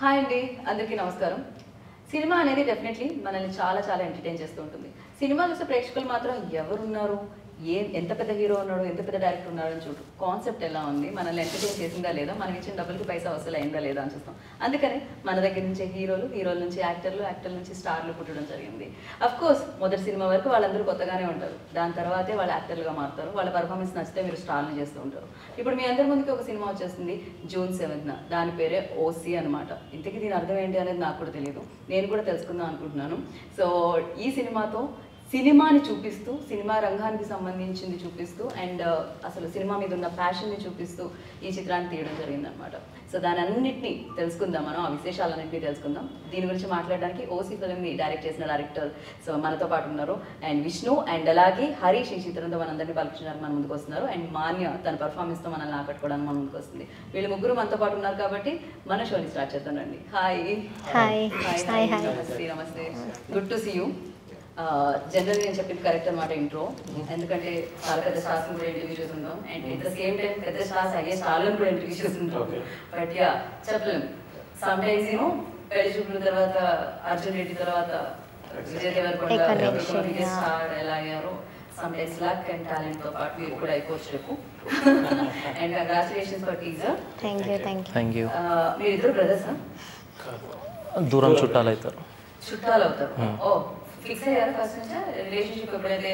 Hi అండి, అందరికీ నమస్కారం. సినిమా అనేది డెఫినెట్లీ మనల్ని చాలా చాలా ఎంటర్టైన్ చేస్తూ ఉంటుంది. సినిమా చూస్తే ప్రేక్షకులు మాత్రం ఎవరున్నారు, ఎంత పెద్ద హీరో ఉన్నాడు, ఎంత పెద్ద డైరెక్టర్ ఉన్నాడు అని చూడు. కాన్సెప్ట్ ఎలా ఉంది, మనల్ని ఎంటర్టైన్ చేసిందా లేదా, మనం ఇచ్చిన డబ్బులకి పైసా వసూలు అయిందా లేదా అని చూస్తాం. అందుకనే మన దగ్గర నుంచి హీరోల నుంచి యాక్టర్ల నుంచి స్టార్లు పుట్టడం జరిగింది. అఫ్ కోర్స్ మొదటి సినిమా వరకు వాళ్ళందరూ కొత్తగానే ఉంటారు. దాని తర్వాతే వాళ్ళు యాక్టర్లుగా మారుతారు. వాళ్ళ పర్ఫార్మెన్స్ నచ్చితే మీరు స్టార్లు చేస్తూ ఉంటారు. ఇప్పుడు మీ అందరి ముందుకి ఒక సినిమా వచ్చేస్తుంది June 7th. దాని పేరే ఓసీ అనమాట. ఇంతకీ దీని అర్థం ఏంటి అనేది నాకు కూడా తెలియదు. నేను కూడా తెలుసుకుందాం అనుకుంటున్నాను. సో ఈ సినిమాతో సినిమాని చూపిస్తూ, సినిమా రంగానికి సంబంధించింది చూపిస్తూ అండ్ అసలు సినిమా మీద ఉన్న ప్యాషన్ని చూపిస్తూ ఈ చిత్రాన్ని తీయడం జరిగిందనమాట. సో దాని అన్నింటినీ తెలుసుకుందాం, మనం ఆ విశేషాలన్నింటినీ తెలుసుకుందాం. దీని గురించి మాట్లాడడానికి ఓసీ ఫిల్మ్ని డైరెక్ట్ చేసిన డైరెక్టర్ సో మనతో పాటు ఉన్నారు. అండ్ విష్ణు అండ్ అలాగే హరీష్ ఈ చిత్రంతో మనందరినీ పలికించడానికి మన ముందుకు వస్తున్నారు. అండ్ మాన్య తన పర్ఫార్మెన్స్తో మనల్ని ఆకట్టుకోవడానికి మన ముందుకు వస్తుంది. వీళ్ళు ముగ్గురు మనతో పాటు ఉన్నారు కాబట్టి మన షోని స్టార్ట్ చేద్దాం రండి. నమస్తే, గుడ్ టు సీ యూ. జనరల్గా నేను చెప్పింది కరెక్ట్ అనమాట ఇంట్రో, ఎందుకంటే చాలా పెద్ద స్టార్స్ కూడా ఇంటర్వ్యూ చూస్తుంటాం and at the same time పెద్ద స్టార్స్ అయ్యే స్టార్లను కూడా ఇంటర్వ్యూ చూస్తుంటాం. బట్ యా చెప్పలేము, సమ్ టైమ్స్ పెళ్లి చూపుల తర్వాత అర్జున్ రెడ్డి తర్వాత విజయ్ దేవరకొండ స్టార్ ఎలా అయ్యారో some times luck and talent తో పాటు మీరు కూడా అయిపోవచ్చు రేపు. And congratulations for teaser. Thank you. మీరిద్దరు బ్రదర్సా? దూరం చుట్టాలు అవుతారు. ఓ ఫిక్స్ అయ్యారు ఫస్ట్ నుంచి రిలేషన్షిప్ ఎప్పుడైతే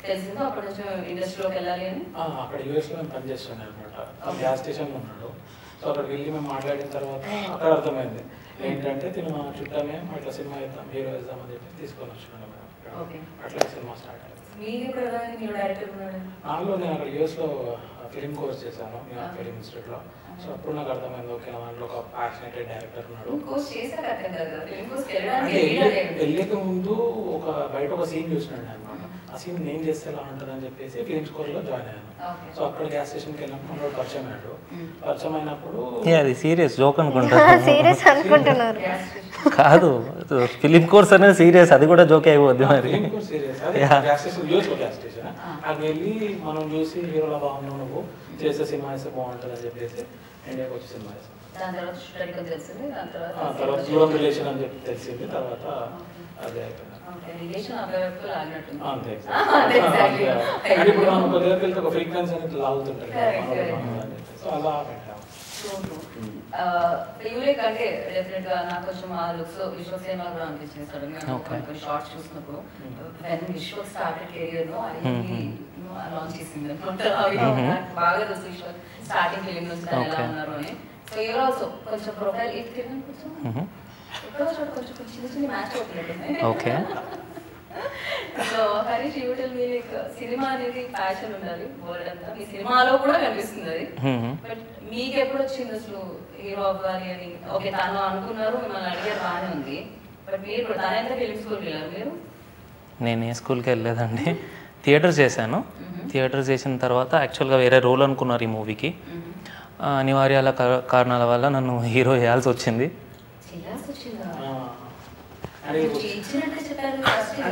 తెలిసిందో అప్పటి నుంచి ఇండస్ట్రీలోకి వెళ్ళాలి అని? అక్కడ యూఎస్ లో మేము పనిచేస్తున్నాం అనమాట. గ్యాస్ స్టేషన్ లో ఉన్నాడు. సో అక్కడికి వెళ్ళి మేము మాట్లాడిన తర్వాత అక్కడ అర్థమైంది ఏంటంటే తిను మా చుట్టామే, అట్లా సినిమా వేద్దాం, హీరో వేద్దాం అని చెప్పి తీసుకొని వచ్చినాను మేము. అట్లా సినిమా స్టార్ట్ అయింది. నాలో నేను అక్కడ యూఎస్ లో ఫిలిం కోర్స్ చేశాను, ఫిలిం ఇన్స్టిట్యూట్ లో. సో అప్పుడు నాకు అర్థమైంది, ఓకే దాంట్లో ఒక ప్యాషనేటెడ్ డైరెక్టర్ ఉన్నాడు. వెళ్ళక ముందు బయట ఒక సీన్ చూసినాడు అనమాట. ఆ సీన్ నేను చేస్తే ఎలా ఉంటుంది అని చెప్పేసి ఫిలిం స్కూల్ లో జాయిన్ అయ్యాను. సో అక్కడ గ్యాస్ స్టేషన్కి వెళ్ళినప్పుడు మనోడు పరిచయం అయ్యాడు. పరిచయం అయినప్పుడు అది సీరియస్ జోక్ అనుకుంటున్నారు. కాదు, ఫిలిం కోర్స్ అనేది సీరియస్, అది కూడా జోకే అయిపోద్ది మరి. గ్యాస్ స్టేషన్ యూఎస్ లో గ్యాస్ స్టేషన్ అక్కడికి వెళ్ళి మనం చూసి హీరోలా బాగున్నావు, నువ్వు చేసే సినిమా వేస్తే బాగుంటుంది అని చెప్పేసి ఇండియాకి వచ్చి సినిమా వేసాం. తర్వాత దూరం రిలేషన్ అని చెప్పి తెలిసింది. తర్వాత అదే అయిపోయింది. ఇప్పుడు మనం ఒక దగ్గరికి వెళ్తే ఒక ఫ్రీక్వెన్సీ అనేది లాగుతుంటారు. సో అలా పెట్టాం. అంటే డెఫినెట్ గా నాకు కొంచెం ఆ లుక్స్ విశ్వసేన కూడా అనిపించింది. కొన్ని షార్ట్స్ చూసినప్పుడు విశ్వ స్టార్టెడ్ కెరియర్ లో లాంచ్ చేసింది బాగా తెలుసు విశ్వ స్టార్టింగ్ ఫిలిం నుంచి ఎలా ఉన్నారు అని. సో యూర్ ఆల్సో కొంచెం ప్రొఫైల్ కొంచెం చిన్న చిన్న మ్యాచ్ అవుతుంది. So Harish, you tell me like cinema అనేది ప్యాషన్ ఉండాలి వరల్డ్ అంతా, మీ సినిమాలో కూడా కనిపిస్తుంది అది. బట్ మీకు ఎప్పుడు వచ్చింది అసలు హీరో అవ్వాలి అని? ఓకే తను అనుకున్నారు, మిమ్మల్ని అడిగారు, బాగానే ఉంది. బట్ మీరు ఇప్పుడు తనంతా ఫిలిం స్కూల్కి వెళ్ళారు మీరు? నేను ఏ స్కూల్కి వెళ్ళలేదండి, థియేటర్ చేశాను. థియేటర్ చేసిన తర్వాత యాక్చువల్గా వేరే రోల్ అనుకున్నారు ఈ మూవీకి. అనివార్యాల కారణాల వల్ల నన్ను హీరో వేయాల్సి వచ్చింది.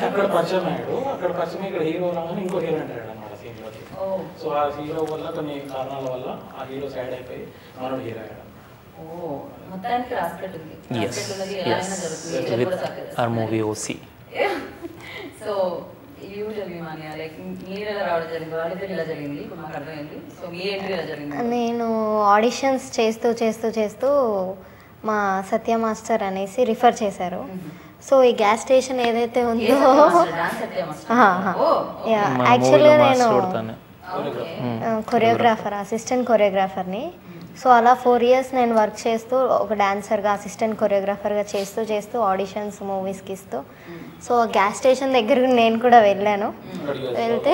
అక్కడ పరిచయం అయ్యాడు. అక్కడ పరిచయం ఇక్కడ హీరో రాగానే ఇంకో హీరో అంటాడు అనమాట సీన్ లోకి. సో ఆ హీరో వల్ల కొన్ని కారణాల వల్ల ఆ హీరో సైడ్ అయిపోయి మనోడు హీరో అయ్యాడు. our movie OC. సో నేను ఆడిషన్స్ చేస్తూ మా సత్య మాస్టర్ అనేసి రిఫర్ చేశారు. సో ఈ గ్యాస్ స్టేషన్ ఏదైతే ఉందో యాక్చువల్గా నేను కొరియోగ్రాఫర్, అసిస్టెంట్ కొరియోగ్రాఫర్ని. సో అలా 4 years నేను వర్క్ చేస్తూ ఒక డాన్సర్గా, అసిస్టెంట్ కొరియోగ్రాఫర్గా చేస్తూ ఆడిషన్స్ మూవీస్కి ఇస్తూ. సో గ్యాస్ స్టేషన్ దగ్గరకు నేను కూడా వెళ్ళాను. వెళ్తే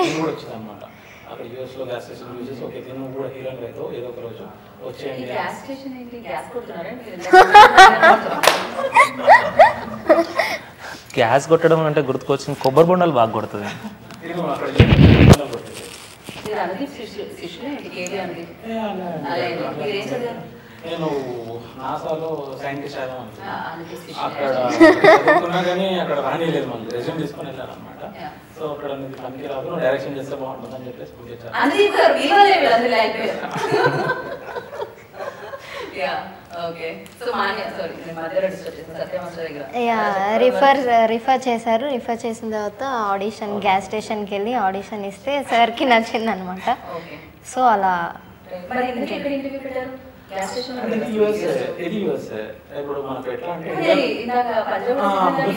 గ్యాస్ కొట్టడం అంటే గుర్తుకొచ్చింది, కొబ్బరి బొండాలు బాగా కొడుతుంది. నేను నాసాలో సైంటిస్ట్ అక్కడ చదువుకున్నా కానీ అక్కడ రానిలేదు, మళ్ళీ రెజ్యూమ్ తీసుకొని వెళ్ళాను అనమాట. సో అక్కడ నీకు పనికి రాదు, నువ్వు డైరెక్షన్ చేస్తే బాగుంటుంది అని చెప్పేసి పంపించాను. Yeah okay so Manya sorry నేను మధ్యలో డిస్కస్ చేసాను సత్య మాస్టర్ దగ్గర యా రిఫర్ చేశారు. రిఫర్ చేసిన తర్వాత ఆడిషన్ గ్యాస్ స్టేషన్కి వెళ్ళి ఆడిషన్ ఇస్తే సార్కి నచ్చింది అనమాట. ఓకే సో అలా మరి ఎందుకు ఇక్కడ ఇంటర్వ్యూ పెట్టారు గ్యాస్ స్టేషన్ ఇది USA. ఇప్పుడు మనకు ఎట్లా అంటే ఇందాక పంజాబ్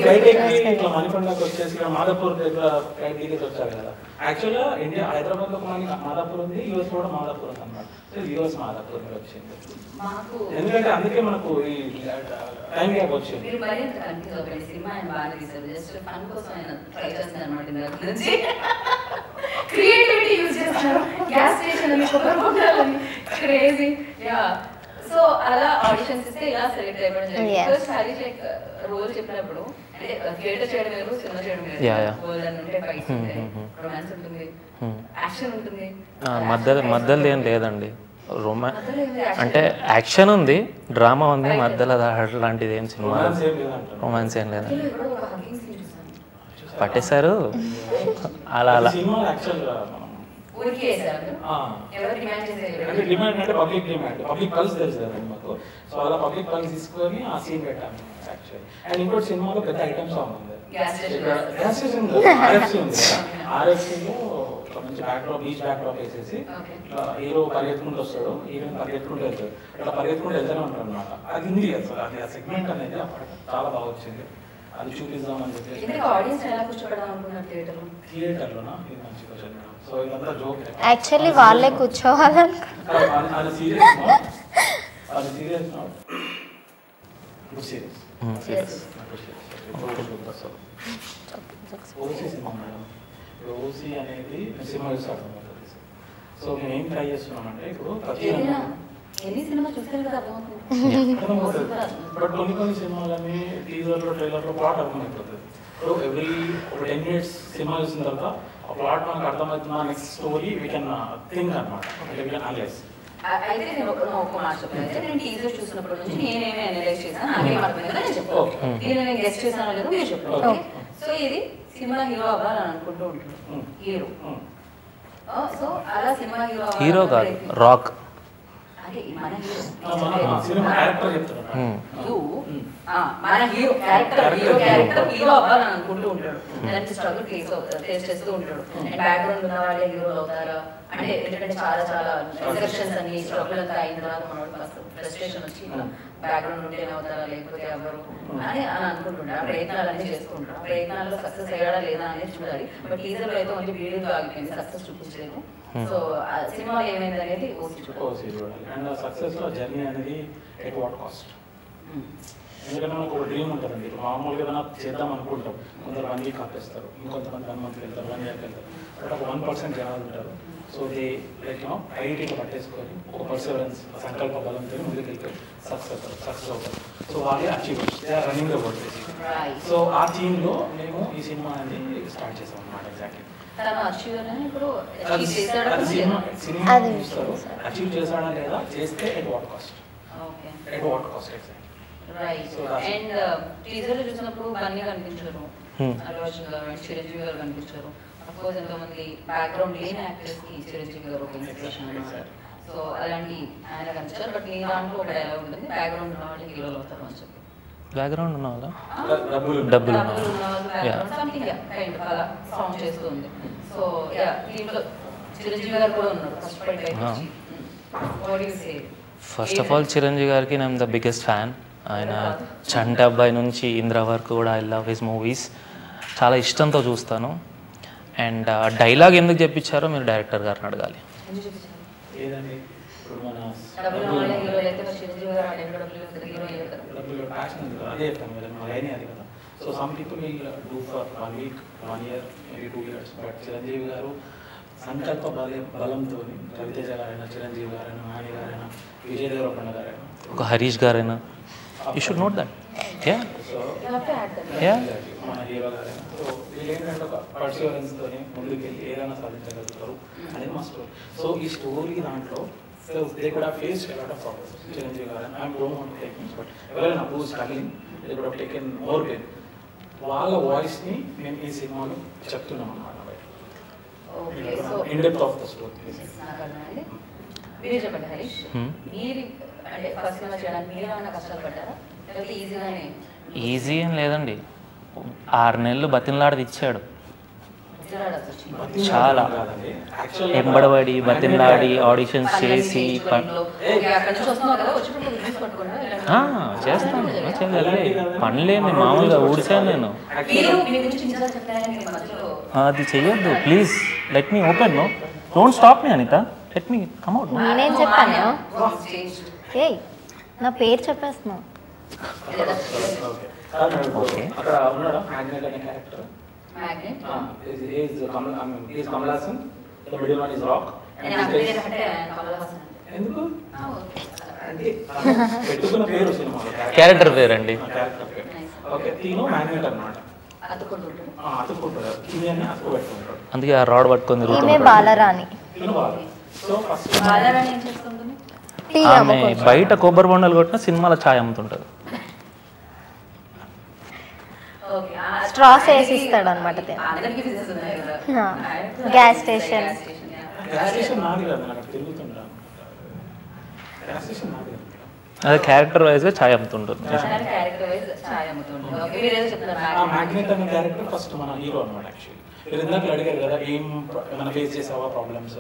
ఫ్లైట్ ఎక్కి ఇట్లా మణికొండకి వచ్చేసి ఇక్కడ మాదాపూర్ దగ్గర ఫ్లైట్ దిగేసి వచ్చారు కదా. యాక్చువల్గా ఇండియా హైదరాబాద్ లో మనకి మాదాపూర్ ఉంది, US కూడా మాదాపూర్ ఉంది అనమాట. సో US మాదాపూర్ వచ్చింది మాకు ఎందుకంటే అందుకే మనకు ఈ టైం గ్యాప్ వచ్చింది. మీరు మరి అంత కన్ఫ్యూజ్ అవ్వకండి సినిమా ఆయన బాగానే తీశారు జస్ట్ ఫన్ కోసం ఆయన ట్రై చేస్తున్నారు అనమాట ఇందాక నుంచి క్రియేటివిటీ యూజ్ చేస్తున్నారు గ్యాస్ స్టేషన్ అని కొబ్బరిబొండాలని క్రేజీ యా సో అలా ఆడిషన్స్ ఇస్తే ఇలా సెలెక్ట్ అయిపోవడం జరిగింది Yes. First Harish like role చెప్పినప్పుడు అంటే థియేటర్ చేయడం వేరు సినిమా చేయడం వేరు Yeah, yeah. గోల్డ్ అని ఉంటే ఫైట్స్ ఉంటాయి రొమాన్స్ ఉంటుంది యాక్షన్ ఉంటుంది మధ్యలో ఏం లేదండి. అంటే యాక్షన్ ఉంది, డ్రామా ఉంది, మధ్యలో అలాంటిది ఏం సినిమా రొమాన్స్ ఏం లేదంటారు. రొమాన్స్ ఏం లేదండి. ఎక్కడో ఒక హగ్గింగ్ సీన్ చూసాను పట్టేశారు అలా అలా. సినిమా యాక్చువల్గా ఊరికే వేసారు ఎవరు డిమాండ్ అంటే చేసేది డిమాండ్ అంటే పబ్లిక్ డిమాండ్, పబ్లిక్ పల్స్ తెలుసు కదండి మాకు. సో అలా పబ్లిక్ పల్స్ తీసుకొని ఆ సీన్ పెట్టాము యాక్చువల్లీ. అండ్ ఇంకోటి సినిమాలో పెద్ద ఐటమ్ సాంగ్ ఉంది, gas station gas station RFC ఉంది కదా. RFCలో ఒక మంచి బ్యాక్డ్రాప్ బీచ్ బ్యాక్డ్రాప్ వేసేసి ఇట్లా హీరో పరిగెత్తుకుంటూ వస్తాడు, హీరోయిన్ పరిగెత్తుకుంటూ వెళ్తాడు, ఇట్లా పరిగెత్తుకుంటూ వెళ్తూనే ఉంటాడు అనమాట. అది ఉంది అసలు అది ఆ సెగ్మెంట్ అనేది అప్పటికి చాలా బాగా వచ్చింది. అది చూపిద్దామని చెప్పేసి ఇందుకు ఆడియన్స్ ఎలా కూర్చోబెడదాం అనుకున్నారు థియేటర్లో థియేటర్లోనా ఇది మంచి క్వశ్చన్. సో ఇదంతా జోక్. యాక్చువల్లీ వాళ్ళే కూర్చోవాలని అది సీరియస్ అది serious good serious OC cinema madam. ఇప్పుడు ఓసీ అనేది సినిమా చూసాడు. సో మేము ఏం ట్రై చేస్తున్నామంటే ఇప్పుడు ప్రతి ఎన్ని సినిమా చూసారు కదా అర్థమవుతుంది బట్ కొన్ని సినిమాలని టీజర్లో ట్రైలర్లో ప్లాట్ అర్థమైపోతుంది. ఇప్పుడు ఎవ్రీ ఒక 10 minutes సినిమా చూసిన తర్వాత ఆ ప్లాట్ మనకు అర్థమవుతున్న next story we can think అనమాట, వీ కెన్ అనలైజ్. అయితే నేను ఒక మాట చెప్పాను అయితే నేను టీజర్ చూసినప్పటి నుంచి నేనేమి అనలైజ్ చేశాను నాకేం అర్థమైందో నేను చెప్పాను. దీన్ని నేను గెస్ట్ చేశానో లేదో మీరు చెప్పాను. సో ఇది సినిమా హీరో అవ్వాలని అనుకుంటూ ఉంటాడు హీరో. సో అలా సినిమా హీరో కాదు రాక్. అంటే మన హీరో సినిమా డైరెక్టర్ చెప్తున్నాడు. మన హీరో క్యారెక్టర్ హీరో అవ్వాలని అనుకుంటూ ఉంటాడు. దానికి స్ట్రగుల్ ఫేస్ చేస్తూ ఉంటాడు. అండ్ బ్యాక్గ్రౌండ్ ఉన్న వాళ్ళే హీరోలు అవుతారా అంటే ఎందుకంటే చాలా చాలా రిసెప్షన్స్ అన్ని స్ట్రగుల్ అంతా అయిన తర్వాత మనోడు ఫ్రస్ట్రేషన్ వచ్చి బ్యాక్గ్రౌండ్ ఉంటేనే అవుతారా లేకపోతే ఎవరు అని అనుకుంటుంటారు. ఆ ప్రయత్నాలన్నీ చేస్తుంటారు. ఆ ప్రయత్నాల్లో సక్సెస్ అయ్యాడా లేదా అనేది చూడాలి. బట్ టీజర్లో అయితే ఓన్లీ వీడియోతో ఆగిపోయింది, సక్సెస్ చూపించలేదు. సో సినిమాలో ఏమైంది అనేది ఓసీ చూడాలి. అండ్ సక్సెస్లో జర్నీ అనేది ఎట్ వాట్ కాస్ట్. ఎందుకంటే మనకు ఒక డ్రీమ్ ఉంటుందండి. ఇప్పుడు మామూలుగా ఏదైనా చేద్దాం అనుకుంటాం, కొందరు 1 week ఆపేస్తారు, ఇంకొంతమంది 1 month వెళ్తారు, 1 year వెళ్తారు. బట్ ఒక 1% జనాలు ఉంటారు. సో దే లైక్ ఐఐటీలో పట్టేసుకొని ఒక పర్సెవరెన్స్ సంకల్ప బలంతో ముందుకు వెళ్తే సక్సెస్ అవుతారు. సో వాళ్ళే achievers, they are running the world basic. So ఆ థీమ్లో మేము ఈ సినిమా అనేది స్టార్ట్ చేసాం అన్నమాట. ఎగ్జాక్ట్లీ అచీవ్ చేశాడా లేదా, చేస్తే at what cost exact. Right. And teaser చూసినప్పుడు బన్నీ కనిపించారు, అల్లు అర్జున్ గారు అండ్ చిరంజీవి గారు కనిపించారు. అఫ్కోర్స్ ఎంతోమంది బ్యాక్గ్రౌండ్ లేని యాక్టర్స్ కి చిరంజీవి గారు ఒక ఇన్స్పిరేషన్ అన్నమాట. సో అలాంటి ఆయన కనిపించారు. బట్ నీ దాంట్లో ఒక డైలాగ్ ఉంటుంది, బ్యాక్గ్రౌండ్ ఉన్న వాళ్ళు హీరోలు అవుతారు అని చెప్పి. బ్యాక్గ్రౌండ్ ఉన్న వాళ్ళ డబ్బులు ఉన్న వాళ్ళు సంథింగ్ కైండ్ అలా సౌండ్ చేస్తుంది. సో యా దీంట్లో చిరంజీవి గారు కూడా ఉన్నారు కష్టపడి ఫస్ట్ ఆఫ్ ఆల్ చిరంజీవి గారికి నేను ద బిగ్గెస్ట్ ఫ్యాన్. ఆయన చంటి అబ్బాయి నుంచి ఇంద్ర వరకు కూడా ఐ లవ్ హిస్ మూవీస్, చాలా ఇష్టంతో చూస్తాను. అండ్ డైలాగ్ ఎందుకు చెప్పించారో మీరు డైరెక్టర్ గారిని అడగాలి. So some people will do for 1 week, 1 year, maybe 2 years. But Chiranjeevi గారు సంకల్ప బలంతో రవితేజ గారైనా, చిరంజీవి గారైనా, నాని గారైనా, విజయ్ దేవరకొండ గారైనా, ఒక హరీష్ గారైనా, యూ షుడ్ నోట్ దట్. మన హీరో గారైనా. సో వీళ్ళు ఏంటంటే ఒక పర్సివరెన్స్తో ముందుకు వెళ్ళి ఏదైనా సాధించగలుగుతారు అనేది మా స్టోరీ. సో ఈ స్టోరీ దాంట్లో దే కూడా face lot of problems. Chiranjeevi గారైనా I'm don't want to take names, but ఎవరైనా హూ స్ట్రగ్లింగ్ దే కూడా టేకెన్ మోర్ పెయిన్. వాళ్ళ వాయిస్ని మేము ఈ సినిమాలో చెప్తున్నాం అన్నమాట. In depth of the story. మీరు చెప్పండి హరీష్, మీరు అంటే ఫస్ట్ సినిమా చేయడానికి మీరు ఏమైనా కష్టాలు పడ్డారా లేకపోతే ఈజీగానే? ఈజీ ఏం లేదండి, 6 నెలలు బతిన్లాడి ఇచ్చాడు. చాలా ఎంబడబడి బతిన్లాడి ఆడిషన్స్ చేసి చేస్తాను. పనిలేని మామూలుగా ఊడిసాను నేను. అది చెయ్యొద్దు please, let me open. No don't stop me Anita, let me come out. నేనేం చెప్పాను? ఏయ్ నా పేరు చెప్పేస్తున్నావు. ఓకే అక్కడ ఉన్నాడా మ్యాగ్నెట్ అనే character? Kamal Haasan, the middle one is rock. ఎందుకు అంటే పెట్టుకున్న పేరు సినిమాలో క్యారెక్టర్ పేరండి. క్యారెక్టర్ పేరు. ఓకే, తీను మ్యాగ్నెట్ అన్నమాట. అతుక్కుంటాడు, కింద అతుక్కోబెట్టుకుంటాడు. అందుకే ఆ రాడ్ పట్టుకొని ఈమె తిరుగుతుంటాడు. బాలరాణి. తిను బాగా. సో ఫస్ట్ టీ ఆమె అమ్ముకుంటుంది. బయట కొబ్బరి బొండలు కొట్టిన సినిమాలో ఛాయ్ అమ్ముతుంటది. స్ట్రాస్ వేసి ఇస్తాడు అనమాట. Gas station. గ్యాస్ స్టేషన్ నాది కదా, నాకు తిరుగుతుంటా. గ్యాస్ స్టేషన్ నాది కదా. అదే క్యారెక్టర్ వైజ్గా ఛాయ్ అమ్ముతుంటుంది. మ్యాగ్నెట్ అనే క్యారెక్టర్ ఫస్ట్ మన హీరో అనమాట. యాక్చువల్లీ మీరు ఇందాక అడిగారు కదా మన ఫేస్ చేసావా ప్రాబ్లమ్స్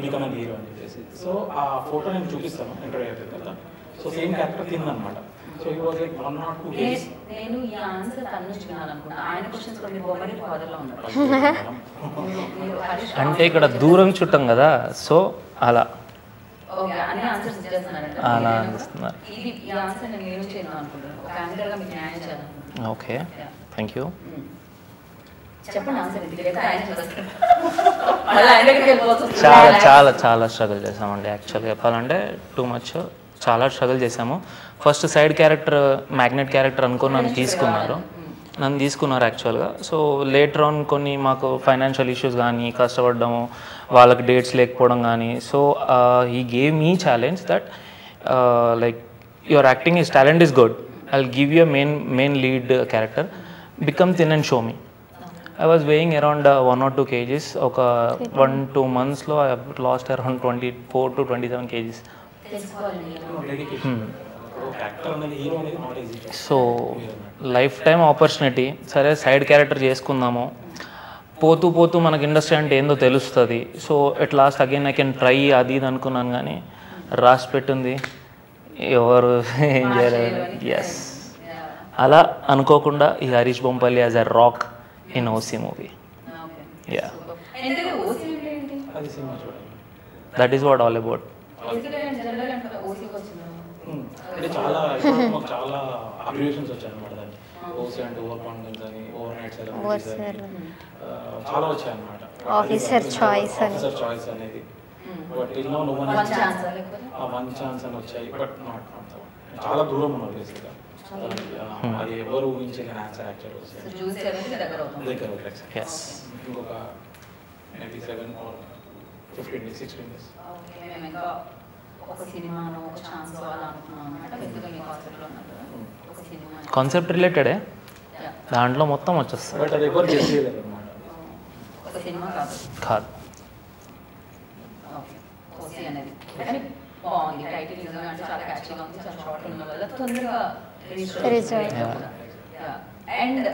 మీకన్నా హీరో అని చెప్పేసి. సో ఆ ఫోటో నేను చూపిస్తాను ఇంటర్వ్యూ అయిపోయింది కదా. సో సేమ్ క్యారెక్టర్ తిందనమాట. సో ఈ వాజ్ లైక్ 1 or 2 days. నేను ఈ ఆన్సర్ తను నుంచి వినాను అనుకున్నా. ఆయన క్వశ్చన్స్ కొన్ని బొమ్మడి ఫాదర్లో ఉన్నారు. అంటే ఇక్కడ దూరం చుట్టం కదా, సో అలా ఓకే అన్ని ఆన్సర్స్ ఇచ్చేస్తున్నారంట. అలా అనిపిస్తున్నారు. ఇది ఈ ఆన్సర్ నేను ఏం చేయను అనుకుంటున్నాను. ఒక యాంకర్గా మీకు న్యాయం చేయాలనుకుంటున్నాను. Okay, thank you. చెప్పండి ఆన్సర్. ఇది లేకపోతే ఆయన చేస్తారు. మళ్ళీ ఆయన దగ్గరికి వెళ్ళిపోతుంది. చాలా చాలా చాలా స్ట్రగుల్ చేసామండి. యాక్చువల్గా చెప్పాలంటే టూ మచ్, చాలా స్ట్రగుల్ చేసాము. First side character magnet character అనుకుని నన్ను తీసుకున్నారు యాక్చువల్గా. సో లేటర్ ఆన్ కొన్ని మాకు ఫైనాన్షియల్ ఇష్యూస్ కానీ, కష్టపడడము, వాళ్ళకి డేట్స్ లేకపోవడం కానీ, సో ఈ gave me challenge that like your acting is talent is good, I will give you main lead character, become thin and show me. I was weighing around 1 or 2 kgs. ఒక 1-2 monthsలో I have lost around 24 to 27 kgs. So life time opportunity. సరే side character చేసుకుందాము, పోతూ పోతూ మనకి industry అంటే ఏందో తెలుస్తుంది. So at last again I can try అది ఇది అనుకున్నాను, కానీ రాసి పెట్టింది ఎవరు ఏం చేయలేదు. ఎస్, అలా అనుకోకుండా ఈ Harish Bompalli as a rock in OC movie. Okay. Yeah. And the OC ఏంటి? అది సినిమా చూడండి. That is what all about. General అంటే OC వచ్చింది. అంటే చాలా ఇప్పుడు మాకు చాలా అబ్రివేషన్స్ వచ్చాయి అన్నమాట. దాన్ని OC అంటే ఓవర్ కాన్ఫిడెన్స్ అని, ఓవర్ నైట్ సెలబ్రిటీస్ అని చాలా వచ్చాయి అన్నమాట. ఆఫీసర్ చాయిస్ అనేది. But ill no one chance అని వచ్చాయి. బట్ నాట్ చాలా దూరం ఉన్నారు బేసిక్గా. అది ఎవరు ఊహించలేని ఆన్సర్ యాక్చువల్ దగ్గర ఇంకొక maybe 7 or 15 days 16 days. Concept రిలేటెడే, దాంట్లో మొత్తం వచ్చేస్తుంది. బట్ అది ఎవరు చేసేయలేదు అన్నమాట. కాదు. బాగుంది టైటిల్ నిజంగా అంటే చాలా క్యాచీగా ఉంది. చాలా షార్ట్ ఉన్న వల్ల తొందరగా అండ్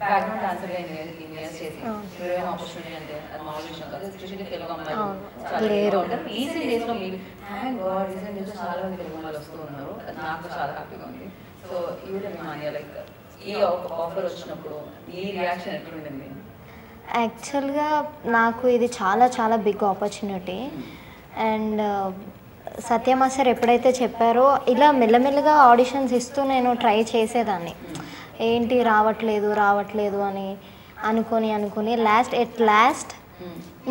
బ్యాక్గ్రౌండ్ డాన్సర్ గా ఇన్వెస్ట్ చేసి హీరోయిన్ ఆపర్చునిటీ అంటే అది మామూలు విషయం కాదు. ఎస్పెషల్లీ తెలుగు అమ్మాయిలు చాలా ఉంటారు. రీసెంట్ డేస్ లో మీరు థ్యాంక్ గాడ్ రీసెంట్ డేస్ లో చాలా మంది తెలుగు అమ్మాయిలు వస్తూ ఉన్నారు. అది నాకు చాలా హ్యాపీగా ఉంది. సో ఈ మాన్యా లైక్ ఈ ఆఫర్ వచ్చినప్పుడు ఈ రియాక్షన్ ఎట్లుండింది? యాక్చువల్గా నాకు ఇది చాలా చాలా బిగ్ ఆపర్చునిటీ. అండ్ సత్యమా సార్ ఎప్పుడైతే చెప్పారో ఇలా మెల్లమెల్లగా ఆడిషన్స్ ఇస్తూ నేను ట్రై చేసేదాన్ని. ఏంటి రావట్లేదు అని అనుకొని లాస్ట్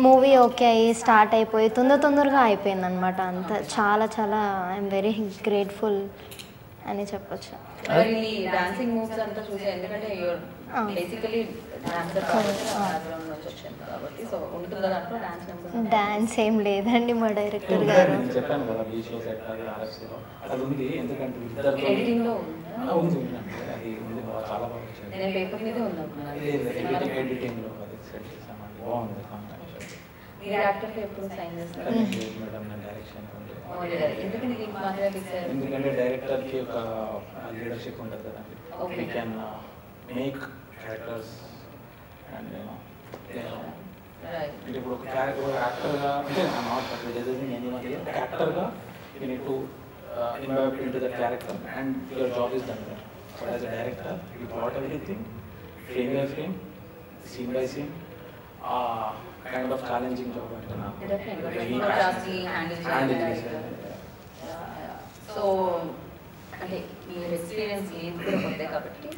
మూవీ ఓకే అయ్యి స్టార్ట్ అయిపోయి తొందరగా అయిపోయింది అనమాట. అంత చాలా చాలా ఐఎమ్ వెరీ గ్రేట్ఫుల్ అని చెప్పొచ్చు. డాన్సింగ్ మూవ్స్ అంతా చూసే, ఎందుకంటే బేసికలీ డాన్సర్ కాబట్టి సో ఉంటుందా దాంట్లో డాన్స్ ఏం లేదండి మా డైరెక్టర్ గారు. చెప్పాను కదా బీచ్లో సెట్ అది ఆర్ఎఫ్సీలో అది ఉంది. ఎందుకంటే ఇద్దరు ఎడిటింగ్లో ఉంది అది ఉంది చాలా బాగా వచ్చింది. నేను పేపర్ మీదే ఉన్నాను. ఎడిటింగ్లో అది సెట్ చేసామండి, బాగుంది కాంబినేషన్. ఈ యాక్టర్కి ఎప్పుడు సైన్ చేస్తారు? మేడం నేను డైరెక్షన్ ఎందుకంటే దీనికి మాత్రమే ఫిక్స్ అయ్యారు? ఎందుకంటే డైరెక్టర్కి ఒక లీడర్షిప్ ఉంటుంది కదండి. Okay. We can make characters and Right. ఇప్పుడు ఒక క్యారెక్టర్ యాక్టర్గా అంటే నాట్ యాక్టర్గా you need to involve into the character and your job is done there. But as a director you brought everything frame by frame, scene by scene, kind of challenging job అంటున్నా. So అంటే మీరు experience లేదు కూడా కొత్త కాబట్టి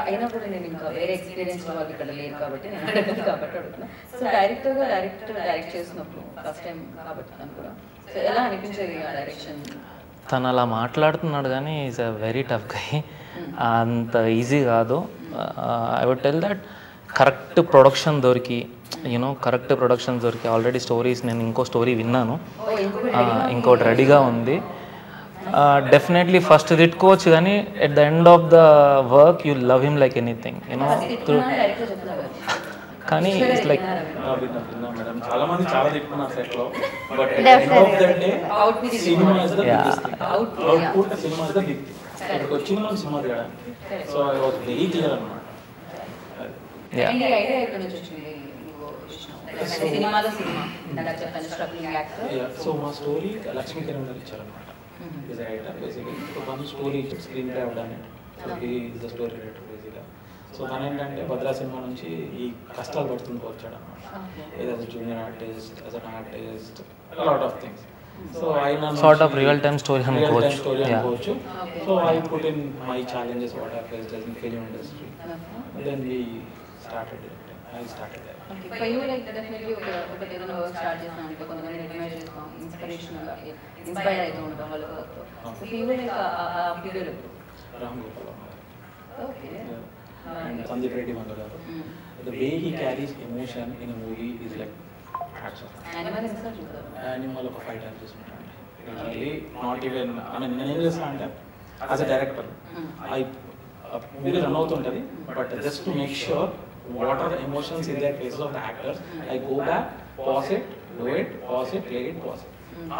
అయినా కూడా నేను ఇంకా వేరే ఎక్స్పీరియన్స్ వాళ్ళు ఇక్కడ లేదు కాబట్టి నేను అడగదు కాబట్టి అడుగుతున్నా. సో డైరెక్టర్గా డైరెక్ట్ చేసినప్పుడు ఫస్ట్ టైం కాబట్టి తను కూడా సో ఎలా అనిపించేది ఆ డైరెక్షన్? తను అలా మాట్లాడుతున్నాడు కానీ is a very tough guy. అంత ఈజీ కాదు. I would tell that correct production దొరికి కరెక్ట్ ప్రొడక్షన్ దొరికి ఆల్రెడీ స్టోరీస్ నేను ఇంకో స్టోరీ విన్నాను, ఇంకోటి రెడీగా ఉంది. డెఫినెట్లీ ఫస్ట్ తిట్టుకోవచ్చు కానీ at the end of the work you love him like anything కానీ ఇట్స్ లైక్ మేడం చాలా మంది చాలా తిట్టుకున్నారు సెట్ లో. But end of the day cinema is the biggest thing. Output cinema is the big thing. ఇక్కడికి వచ్చిన మనం cinema తీయడానికి. So I was very clear అన్నమాట. ఐడియా ఎక్కడి నుంచి వచ్చింది? సినిమాలో సినిమా ఇందాక చెప్పాను స్ట్రగ్లింగ్ యాక్టర్. సో మా స్టోరీ లక్ష్మీ కిరణ్ గారు ఇచ్చారన్నమాట. Is writer basically. సో తను స్టోరీ స్క్రీన్ ప్లే అవ్వడాన్ని ఈజ్ ద స్టోరీ రైటర్ బేసిక్గా. సో తను ఏంటంటే భద్రా సినిమా నుంచి ఈ కష్టాలు పడుతుంటూ వచ్చాడు అన్నమాట. As a junior artist, as an artist, lot of things. So ఆయన sort of real time story అనుకోవచ్చు. So I put in my challenges what I faced in film industry. Then we started it. I started it. For you like definitely ఒక ఏదైనా work start చేస్తాం అంటే కొంతమంది admire చేస్తాం, ఇన్స్పిరేషనల్గా inspire అవుతూ ఉంటాం వాళ్ళ వర్క్తో. సో ఫర్ యూ లైక్ ఆ పీరియడ్ ఎప్పుడు? Ram Gopal okay. and Sandeep Reddy Manga garu. The way he carries emotion in a movie is like hats off. Animal Insta చూస్తారు? Animal ఒక 5 times చూసుకుంటాను. Really not even నేను ఏం చేస్తాను అంటే as a director movie run అవుతుంటుంది but just to make sure what are the emotions in their faces of the actors I go back pass it do it pass it play it pass it.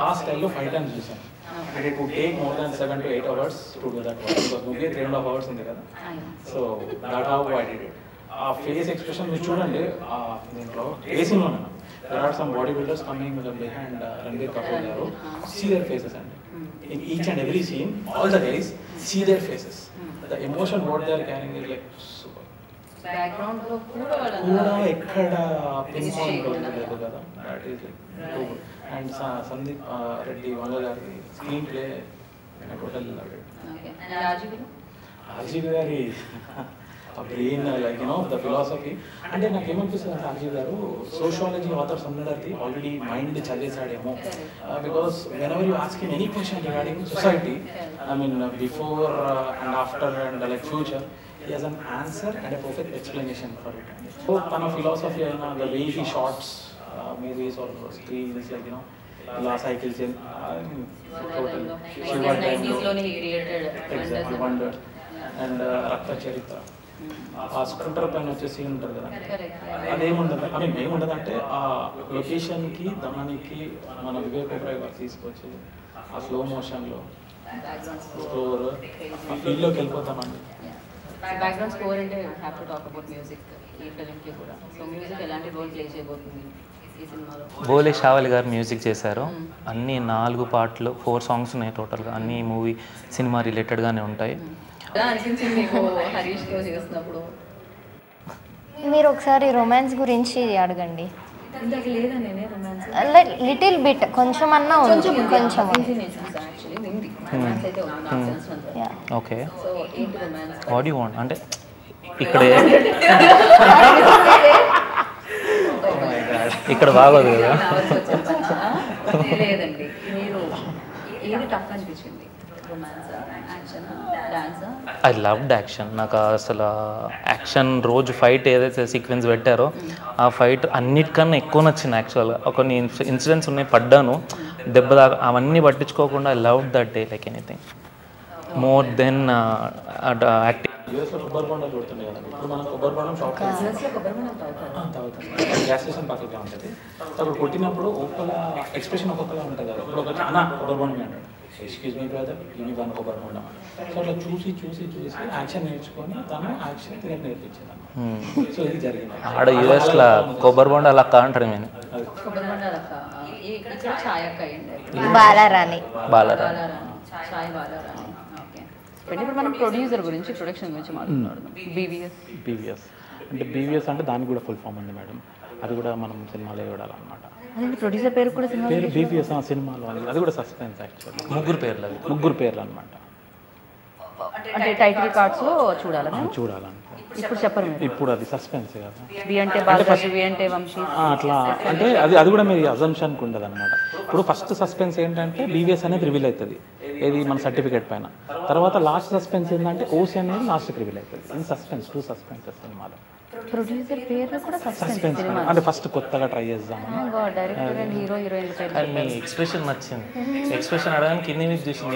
ఆ స్టైల్లో 5 times చూసాను. And it would take more than 7 to 8 hours to do that work because movie 3.5 hours ఉంది కదా. So that how I did it. ఆ face expression మీరు చూడండి దీంట్లో రేసింగ్లో there are some bodybuilders coming behind Ranbir Kapoor garu. See their faces and in each and every scene all the guys see their faces. The emotion what they are carrying is like super. Background లో కూడా ఎక్కడ pin point లేదు కదా. That is like good. And Sandeep Reddy Manga గారి screenplay total love it. Okay. And Rajiv గారి brain like the philosophy అంటే నాకు ఏమనిపిస్తుంది అంటే రాజీవ్ గారు సోషియాలజీ ఆథర్స్ అందరిది ఆల్రెడీ మైండ్ చదివేశాడేమో. Because whenever you ask him any question regarding society I mean before and after and like future he has an answer and a perfect explanation for it. So tana philosophy aina the way he shots movies or screens like la cycles in total nineties లోనే created exactly wonder and rakta charitra ఆ scooter పైన వచ్చే scene ఉంటుంది కదా అదేముండదు I mean ఏముండదు అంటే ఆ లొకేషన్కి దానికి మన వివేక్ ఓబ్రాయ్ గారు తీసుకొచ్చి ఆ స్లో మోషన్లో స్కోర్ ఆ ఫీల్డ్లోకి వెళ్ళిపోతామండి. బ్యాక్గ్రౌండ్ స్కోర్ అంటే have to talk about music ఈ ఫిల్మ్కి కూడా. సో మ్యూజిక్ ఎలాంటి రోల్ ప్లే చేయబోతుంది ఈ సినిమాలో? బోలే షావలి గారు మ్యూజిక్ చేశారు. అన్ని 4 పాటలు 4 సాంగ్స్ ఉన్నాయి టోటల్గా. అన్ని మూవీ సినిమా రిలేటెడ్గానే ఉంటాయి. ఎలా అనిపించింది మీకు హరీష్తో చేస్తున్నప్పుడు? మీరు ఒకసారి రొమాన్స్ గురించి అడగండి. ఇంతకు లేదా నేనే రొమాన్స్ లిటిల్ బిట్ కొంచెం అన్నా ఉంది. కొంచెం యాక్చువల్లీ ఉంది రొమాన్స్ అయితే ఉంది నాకు తెలిసినంత. ఓకే. సో ఏంటి రొమాన్స్? వాట్ యు వాంట్ అంటే ఇక్కడ ఇక్కడ బాగోదు కదా. లేదండి మీరు ఏది టఫ్ అనిపించింది? Romance, action, dance? I loved action. నాకు అసలు యాక్షన్ రోజు ఫైట్ ఏదైతే సీక్వెన్స్ పెట్టారో ఆ ఫైట్ అన్నిటికన్నా ఎక్కువ నచ్చింది యాక్చువల్గా. కొన్ని ఇన్సిడెంట్స్ ఉన్నాయి, పడ్డాను దెబ్బ దాకా, అవన్నీ పట్టించుకోకుండా I loved that day like anything more than acting. యూఎస్లో కొబ్బరి బొండాలు కొడుతుండే కదండి. ఇప్పుడు మనం కొబ్బరి బొండం షాప్ తాగుతాం, గ్యాస్ స్టేషన్ పక్కగా ఉంటుంది. సో అక్కడ కొట్టినప్పుడు ఒక్కొక్క ఎక్స్ప్రెషన్ ఒక్కొక్కలా ఉంటుంది కదా. ఇప్పుడు ఒకటి అన్న కొబ్బరి బొండం అంటాడు, ఎక్స్క్యూజ్ మీ బ్రదర్ యూని వన్ కొబ్బరి బొండం. సో అట్లా చూసి యాక్షన్ నేర్చుకొని తను యాక్షన్ క్రియేట్ నేర్పించింది. సో ఇది జరిగింది ఆడ యూఎస్లో కొబ్బరి బొండ అలా అంటారు నేను. కొబ్బరి బొండాలు అక్క, ఇక్కడ ఛాయ్ అక్క అయ్యింది, బాలారాణి. బాలారాణి ఛాయ్ బాలారాణి. ఓకే, ఇప్పుడు మనం ప్రొడ్యూసర్ గురించి, ప్రొడక్షన్ గురించి మాట్లాడుతున్నాం. బీవీఎస్ అంటే బీవీఎస్ అంటే దానికి కూడా ఫుల్ ఫామ్ ఉంది మేడం. అది కూడా మనం సినిమాలో చూడాలన్నమాట. అదే ప్రొడ్యూసర్ పేరు కూడా సినిమా పేరు బీవీఎస్ సినిమాలో అది కూడా సస్పెన్స్ యాక్చువల్లీ. ముగ్గురు పేర్లు అనమాట. అంటే టైటిల్ కార్డ్స్ లో చూడాలంటే ఇప్పుడు చెప్పరు మీరు. ఇప్పుడు అది సస్పెన్స్ కదా. వి అంటే బాలరాజు, వి అంటే వంశీ అట్లా అంటే అది కూడా మీరు అజంప్షన్కి ఉండదు అనమాట. ఇప్పుడు ఫస్ట్ సస్పెన్స్ ఏంటంటే బీవీఎస్ అనేది రివీల్ అవుతుంది ఏది మన సర్టిఫికేట్ పైన. తర్వాత లాస్ట్ సస్పెన్స్ ఏంటంటే ఓసీ అనేది లాస్ట్కి రివీల్ అవుతుంది. ఇది సస్పెన్స్, 2 సస్పెన్సెస్ సినిమాలో. ప్రొడ్యూసర్ పేరు కూడా సస్పెన్స్ అంటే ఫస్ట్ కొత్తగా ట్రై చేద్దాం. డైరెక్టర్ అండ్ హీరో హీరోయిన్ పేరు. మీ ఎక్స్ప్రెషన్ నచ్చింది. ఎక్స్ప్రెషన్ అడగానే కింది మీద చూసింది,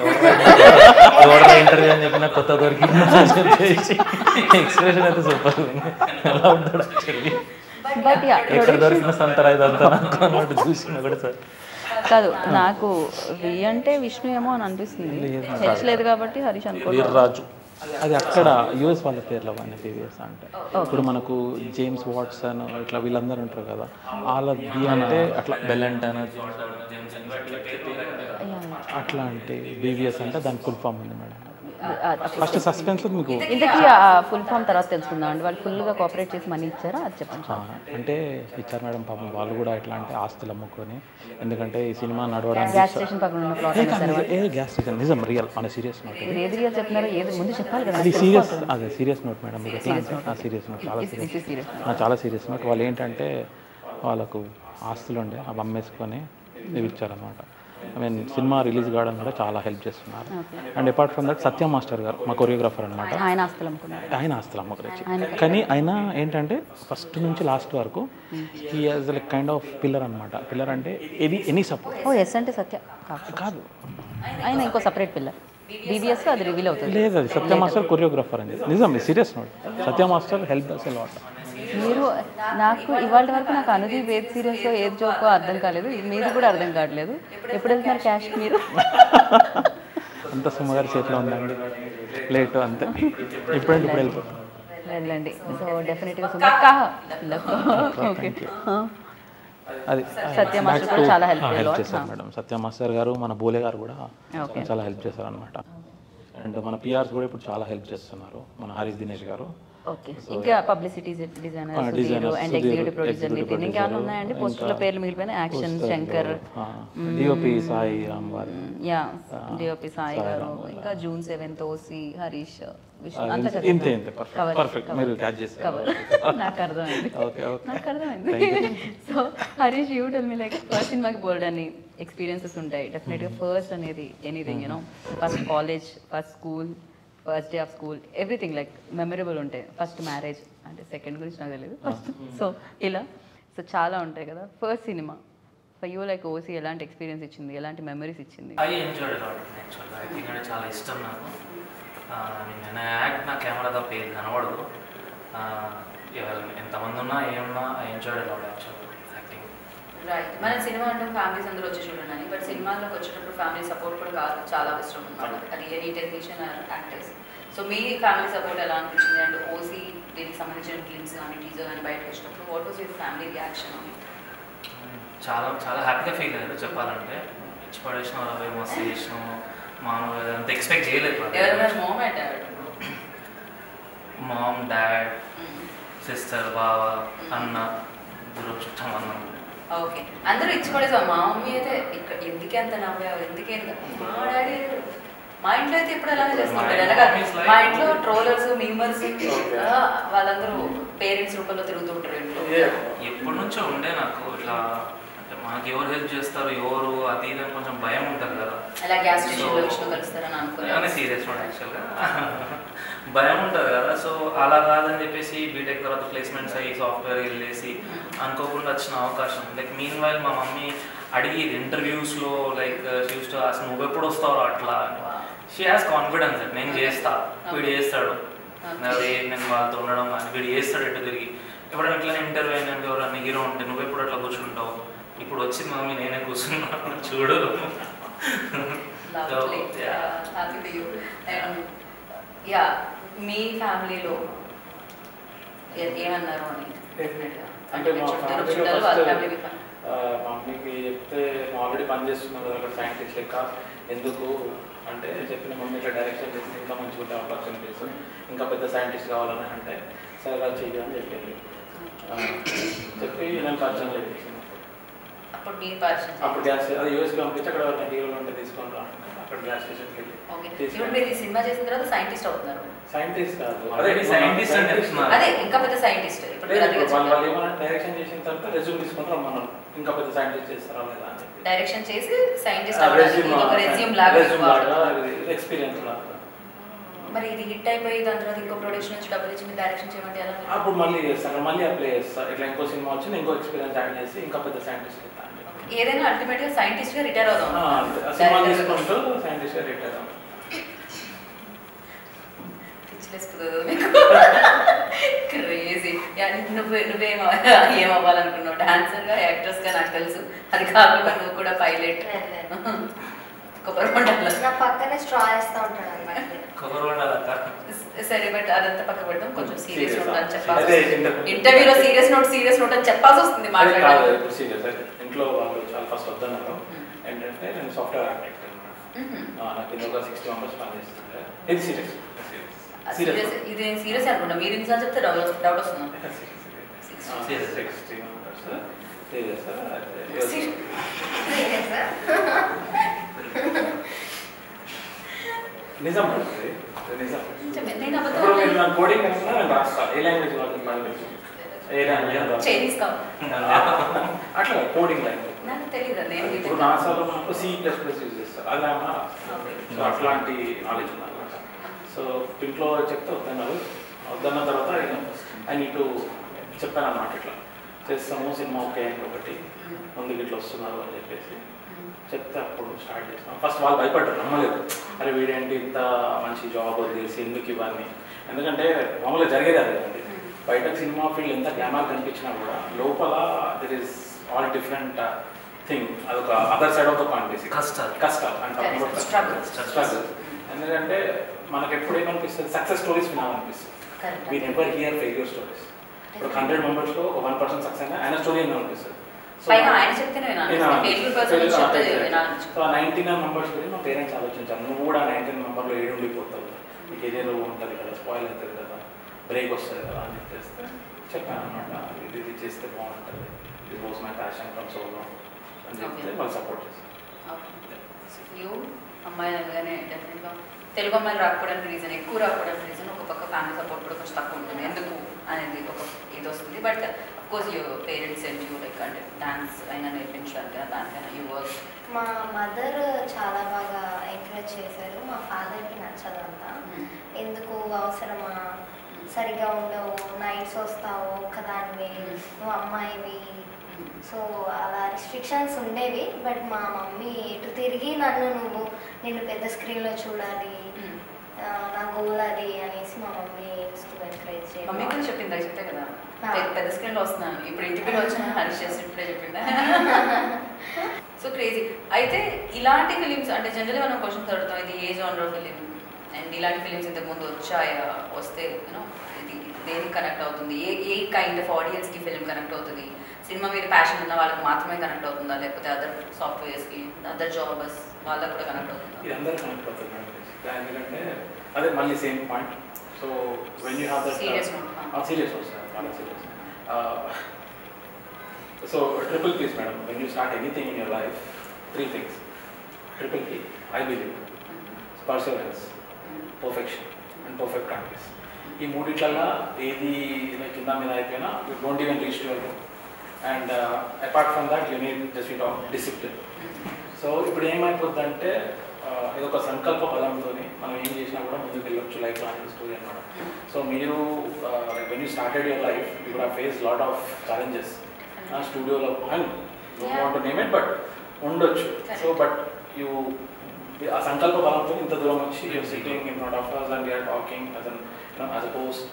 ఇంటర్వ్యూ అని చెప్పిన కొత్త దొరికింది అని చెప్పేసి. ఎక్స్ప్రెషన్ అయితే సూపర్ ఉంది. ఎలా ఉంటాడు యాక్చువల్లీ, ఎక్కడ దొరికిన సంతరా ఇదంతా నాకు అన్నట్టు చూసింది కూడా సార్. కాదు, నాకు వి అంటే విష్ణు ఏమో అని అనిపిస్తుంది, హెచ్ లేదు కాబట్టి హరీష్ అనుకో. వీర్రాజు అది అక్కడ యూఎస్ వాళ్ళ పేర్లు అవన్నీ బీవీఎస్ అంటే. ఇప్పుడు మనకు జేమ్స్ వాట్సన్ ఇట్లా వీళ్ళందరూ ఉంటారు కదా, వాళ్ళ బి అంటే అట్లా బెల్లెంటన్ అట్లా అంటే బీవీఎస్ అంటే దాని ఫుల్ ఫామ్ ఉంది మేడం. ఫస్ట్ సస్పెన్స్ మీకు ఇంతకీ ఫుల్ ఫామ్ తర్వాత తెలుసుకుందాం అండి. వాళ్ళు ఫుల్గా కోఆపరేట్ చేసి మనీ ఇచ్చారా అది చెప్పండి. అంటే ఇచ్చారు మేడం పాపం. వాళ్ళు కూడా ఎట్లా అంటే ఆస్తులు అమ్ముకొని, ఎందుకంటే ఈ సినిమా నడవడానికి గ్యాస్ స్టేషన్ పక్కన ఉన్న ప్లాట్ గ్యాస్ స్టేషన్ నిజం రియల్ మన సీరియస్ నోట్. ఏది రియల్ చెప్తున్నారో ఏది ముందు చెప్పాలి కదా. అది సీరియస్, అదే సీరియస్ నోట్ మేడం. మీకు ఎట్లా అంటే సీరియస్ నోట్, చాలా సీరియస్ నోట్. వాళ్ళు ఏంటంటే వాళ్ళకు ఆస్తులు ఉండే అవి అమ్మేసుకొని ఇవి ఇచ్చారనమాట. ఐ మీన్ సినిమా రిలీజ్ కావడం కూడా చాలా హెల్ప్ చేస్తున్నారు. And apart from that Satya master గారు మా కొరియోగ్రాఫర్ అనమాట. ఆయన ఆస్తులు అమ్మకరించి, కానీ ఆయన ఏంటంటే ఫస్ట్ నుంచి లాస్ట్ వరకు he has like kind of pillar అనమాట. పిల్లర్ అంటే ఎనీ సపోర్ట్. ఓ ఎస్ అంటే సత్య కాదు, ఆయన ఇంకో సపరేట్ పిల్లర్. బీబీఎస్ అది రివీల్ అవుతుంది. లేదు, అది సత్య మాస్టర్ కొరియోగ్రాఫర్ అని నిజం serious note. Satya master help us a lot. మీరు నాకు ఇవాళ వరకు నాకు అనుదీప్ ఏది సీరియస్లో ఏది జోకో అర్థం కాలేదు, మీది కూడా అర్థం కావట్లేదు. ఎప్పుడు వెళ్తున్నారు క్యాష్ మీరు? అంత సుమగారి చేతిలో ఉందండి, లేట్ అంతే. ఇప్పుడు వెళ్ళిపోతాం, వెళ్ళండి. సో డెఫినెట్గా ఓకే. అది సత్య మాస్టర్ కూడా చాలా హెల్ప్ చేశారు మేడం. సత్య మాస్టర్ గారు, మన బోలే గారు కూడా చాలా హెల్ప్ చేశారు అనమాట. అండ్ మన పిఆర్స్ కూడా ఇప్పుడు చాలా హెల్ప్ చేస్తున్నారు, మన హరీష్ దినేష్ గారు. ఓకే, ఇంకా publicity designer and executive producer Nitin, ఇంకా ఉన్నాయండి పోస్టర్ల పేర్లు మిగిలిపోయిన. Action Shankar, DOP Sai Ram garu, yeah DOP Sai గారు, ఇంకా June 7th OC Harish Vishnu, అంతా పర్ఫెక్ట్ మీరు క్యాచ్ చేశారు. నాకు అర్థమైంది. So Harish, you tell me like first సినిమాకి బోల్డ్ అని ఎక్స్పీరియన్సెస్ ఉంటాయి డెఫినెట్గా. ఫస్ట్ అనేది anything you know, first college, first school, first day of school, everything like memorable ఉంటాయి. ఫస్ట్ మ్యారేజ్ అంటే సెకండ్ గురించి నాకు తెలియదు, ఫస్ట్. సో ఇలా సో చాలా ఉంటాయి కదా. First cinema for you like OC ఎలాంటి ఎక్స్పీరియన్స్ ఇచ్చింది, ఎలాంటి మెమరీస్ ఇచ్చింది? ఐ ఎంజాయ్డ్ అలాట్ యాక్చువల్గా. ఐ థింక్ అంటే చాలా ఇష్టం నాకు. నేను యాక్ట్ నా కెమెరా తప్ప ఏది కనబడదు. ఎంతమంది ఉన్నా ఏమన్నా ఐ ఎంజాయ్డ్ అలాట్ యాక్చువల్గా యాక్టింగ్. రైట్, మన సినిమా అంటే ఫ్యామిలీస్ అందరూ వచ్చి చూడండి, బట్ సినిమాల్లోకి వచ్చేటప్పుడు ఫ్యామిలీ సపోర్ట్ కూడా చాలా అవసరం అన్నమాట. అది ఎనీ టెక్నీషియన్ యాక్టర్స్. సో మీ ఫ్యామిలీ సపోర్ట్ ఎలా అనిపించింది? అండ్ ఓసీ దీనికి సంబంధించిన క్లిప్స్ కానీ టీజర్ కానీ బయటకు వచ్చినప్పుడు what was your family reaction? చాలా చాలా హ్యాపీగా ఫీల్ అయ్యారు చెప్పాలంటే. ఇచ్చి పడేసిన అవి మస్తు చేసినాం, మామూలుగా అంత ఎక్స్పెక్ట్ చేయలేదు. మామ్, డాడ్, సిస్టర్, బావ, అన్న, దూరం చుట్టం అన్నం. ఓకే, అందరూ ఇచ్చి పడేసాం. మా మమ్మీ అయితే ఇక్కడ ఎందుకే అంత నవ్వావు, ఎందుకే? మా డాడీ మా ఇంట్లో అయితే ఇప్పుడు అలానే చేస్తుంటారు. ఎందుకంటే మా ఇంట్లో ట్రోలర్స్, మీమర్స్ వాళ్ళందరూ పేరెంట్స్ రూపంలో తిరుగుతుంటారు ఇంట్లో. ఎప్పటి నుంచో ఉండే నాకు ఇట్లా, అంటే మనకి ఎవరు హెల్ప్ చేస్తారు, ఎవరు అది ఇది అని కొంచెం భయం ఉంటుంది కదా. అలా గ్యాస్ స్టేషన్లో విష్ణు కలుస్తారని అనుకున్నాను. సీరియస్ నోట్ యాక్చువల్గా భయం ఉంటుంది కదా. సో అలా కాదని చెప్పేసి బీటెక్ తర్వాత ప్లేస్మెంట్స్ అయ్యి సాఫ్ట్వేర్ వెళ్ళేసి అనుకోకుండా వచ్చిన అవకాశం. లైక్ మీన్ వైల్ మా మమ్మీ అడిగి ఇంటర్వ్యూస్లో లైక్ షూస్ నువ్వు ఎప్పుడు వస్తావు అట్లా. షీ హ్యాస్ కాన్ఫిడెన్స్ నేను చేస్తా, వీడు చేస్తాడు అదే నేను వాళ్ళతో ఉండడం కానీ వీడు చేస్తాడు ఎటు తిరిగి ఎప్పుడైనా ఇట్లా ఇంటర్వ్యూ అయినాక ఎవరన్నా హీరో ఉంటే నువ్వు ఎప్పుడు అట్లా కూర్చుంటావు ఇప్పుడు వచ్చింది మమ్మీ నేనే కూర్చున్నాను చూడు. యా మీ ఫ్యామిలీలో ఏమన్నారు అని అంటే మా మమ్మీకి చెప్తే ఆల్రెడీ పనిచేస్తున్నారు అక్కడ సైంటిస్ట్ లెక్క ఎందుకు అంటే చెప్పిన మమ్మీ ఇట్లా డైరెక్షన్ చేసి ఇంకా మంచిగా ఉంటే ఆపర్చునిటీస్ ఇంకా పెద్ద సైంటిస్ట్ కావాలని అంటే సరే అది చెయ్యని చెప్పింది. చెప్పి నేను పరిచయం చేయించింది. అప్పుడు గ్యాస్ అది యూఎస్కి పంపించి అక్కడ హీరోలు ఉంటే తీసుకొని రా అక్కడ గ్యాస్ స్టేషన్కి వెళ్ళి సినిమా చేసిన తర్వాత సైంటిస్ట్ అవుతున్నారు. సైంటిస్ట్ కాదు అదే సైంటిస్ట్ అంటే అదే ఇంకా పెద్ద సైంటిస్ట్ వాళ్ళు ఏమన్నా డైరెక్షన్ చేసిన తర్వాత రెజ్యూమ్ తీసుకొని రమ్మన్నారు ఇంకా పెద్ద సైంటిస్ట్ చేస్తారా లేదా అని చెప్పి డైరెక్షన్ చేసి సైంటిస్ట్ రెజ్యూమ్ లాగా ఎక్స్పీరియన్స్ లాగా. మరి ఇది హిట్ అయిపోయి దాని తర్వాత ఇంకో ప్రొడక్షన్ నుంచి డబ్బులు ఇచ్చి మీరు డైరెక్షన్ చేయమంటే ఎలా? అప్పుడు మళ్ళీ చేస్తాను మళ్ళీ అప్లై చేస్తాను ఇట్లా ఇంకో సినిమా వచ్చి ఇంకో ఎక్స్పీరియన్స్ యాడ్ చేసి ఇంకా పెద్ద సైంటిస్ట్ ఇస్తాను. ఏదైనా అల్టిమేట్ గా సైంటిస్ట్ గా రిటైర్ అవుతాం సినిమా తీసుకుంటూ సైంటిస్ట్ గా రిటైర్ అవుతాం. క్రేజీ. ఏమవ్వాలనుకున్నావు? డాన్సర్ గా యాక్ట్రెస్ గా నాకు తెలుసు. అది కాకుండా నువ్వు కూడా పైలట్ పక్కనే స్ట్రా వేస్తూ ఉంటాడు అన్నమాట. సరే బట్ అదంతా పక్క పెడతాం. కొంచెం సీరియస్ నోట్ అని చెప్పాలి. ఇంటర్వ్యూలో సీరియస్ నోట్ అని చెప్పాల్సి వస్తుంది మాట్లాడాలి. ఇంట్లో వాళ్ళు చాలా ఫస్ట్ వద్దన్నారు. ఏంటంటే నేను సాఫ్ట్వేర్ ఆర్కిటెక్ట్ అన్నమాట. నాకు ఇంకొక 60 మెంబర్స్ పనిచేస్తుంటే ఇది సీరియస్ ఇది సీరియస్ అనుకుంటా. మీరు ఇన్నిసార్లు చెప్తే డౌట్ వస్తుంది. నిజం కోడింగ్ కనుక నేను రాస్తా ఏ లాంగ్వేజ్ అట్లా కోడింగ్ లాంగ్వేజ్ నాకు తెలియదు. ఇప్పుడు నాసాలో మనకు C++ యూజ్ చేస్తారు అది సో అట్లాంటి నాలెడ్జ్ ఉందన్నమాట. సో ఇంట్లో చెప్తే వద్దన్న తర్వాత ఐ నీడ్ టు చెప్పాను అన్నమాట ఇట్లా చేస్తాము సినిమా ఓకే ఇంకొకటి ముందుకు ఇట్లా వస్తున్నారు అని చెప్పేసి చెప్తే అప్పుడు స్టార్ట్ చేస్తాం. ఫస్ట్ వాళ్ళు భయపడ్డారు నమ్మలేదు. అరే వీడేంటి ఇంత మంచి జాబ్ వదిలేసి ఎందుకు ఇవన్నీ ఎందుకంటే మామూలుగా జరిగేది అదేండి బయటకు సినిమా ఫీల్డ్ ఎంత గ్లామర్ కనిపించినా కూడా లోపల there is all different thing అదొక other side of the country కష్టాలు అంటే స్ట్రగుల్. ఎందుకంటే మనకు ఎప్పుడు ఏమనిపిస్తుంది సక్సెస్ స్టోరీస్ వినాలనిపిస్తుంది. We never hear failure stories. ఇప్పుడు 100 మెంబర్స్లో 1% సక్సెస్ అయినా ఆయన స్టోరీ ఏమనిపిస్తుంది. సో 99 మెంబర్స్ గురించి మా పేరెంట్స్ ఆలోచించాను. నువ్వు కూడా 99 మెంబర్లో ఏడు ఉండిపోతావు నీకు ఏదేదో ఉంటుంది కదా స్పాయిల్ అవుతుంది కదా బ్రేక్ వస్తుంది కదా అని చెప్పేస్తే చెప్పాను అనమాట. ఇది చేస్తే బాగుంటుంది ఇది was my passion from so long అని చెప్తే వాళ్ళు సపోర్ట్ చేస్తారు. అమ్మాయి అనగానే డెఫినెట్గా తెలుగు అమ్మాయిలు రాకపోవడానికి రీజన్ ఎక్కువ రాకపోవడానికి రీజన్ ఒక పక్క ఫ్యామిలీ సపోర్ట్ కూడా కొంచెం తక్కువ ఉంటుంది. ఎందుకు అనేది ఒక ఇది వస్తుంది. But of course your parents and you like అంటే డాన్స్ అయినా నేర్పించడానికైనా దానికైనా యూ వర్క్. మా మదర్ చాలా బాగా ఎంకరేజ్ చేశారు. మా ఫాదర్కి నచ్చదంతా. ఎందుకు అవసరమా సరిగా ఉండవు నైట్స్ వస్తావు ఒక్కదానివి నువ్వు అమ్మాయివి సో అలా రిస్ట్రిక్షన్స్ ఉండేవి. బట్ మా మమ్మీ ఎటు తిరిగి నిన్ను పెద్ద స్క్రీన్లో చూడాలి నా గోల్ అది అనేసి మా మమ్మీ ఎంకరేజ్ చేయాలి. మమ్మీ కూడా చెప్పిందా? చెప్తే కదా పెద్ద స్క్రీన్లో వస్తున్నాను ఇప్పుడు ఇంటికి వచ్చిన హరీష్ చేసి ఇప్పుడే చెప్పిందా. So crazy. అయితే ఇలాంటి ఫిలిమ్స్ అంటే జనరల్గా మనం క్వశ్చన్స్ అడుగుతాం ఇది ఏ జానర్ ఫిలిం అండ్ ఇలాంటి ఫిలిమ్స్ ఇంతకుముందు వచ్చాయా వస్తే యూనో ఇది దేనికి కనెక్ట్ అవుతుంది ఏ కైండ్ ఆఫ్ ఆడియన్స్కి ఫిలిం కనెక్ట్ అవుతుంది సినిమా మీద ప్యాషన్ ఉన్న వాళ్ళకి మాత్రమే కనెక్ట్ అవుతుందా లేకపోతే అదర్ సాఫ్ట్వేర్స్కి అదర్ జాబర్స్ వాళ్ళకి కూడా కనెక్ట్ అవుతుందా? ఇది అందరూ కనెక్ట్ అవుతుంది ఎందుకంటే అదే మళ్ళీ same point. So when you have that serious వస్తుంది చాలా serious. So triple P's madam when you start anything in your life 3 things. Triple P I believe perseverance perfection and perfect practice. ఈ మూడిట్లల్లో ఏది కింద మీద అయిపోయినా you don't even reach to your goal. And apart from that you need just you talk discipline. So ఇప్పుడు ఏమైపోద్దంటే ఇది ఒక సంకల్ప పదంతో మనం ఏం చేసినా కూడా ముందుకు వెళ్ళొచ్చు లైఫ్ లాంటి స్టోరీ అన్నమాట. సో మీరు when you started your life you could have face lot of challenges స్టూడియోలో and don't want to name it but ఉండొచ్చు. సో బట్ యూ ఆ సంకల్ప బలంతో ఇంత దూరం వచ్చి sitting in front of us and we are talking as an as a host.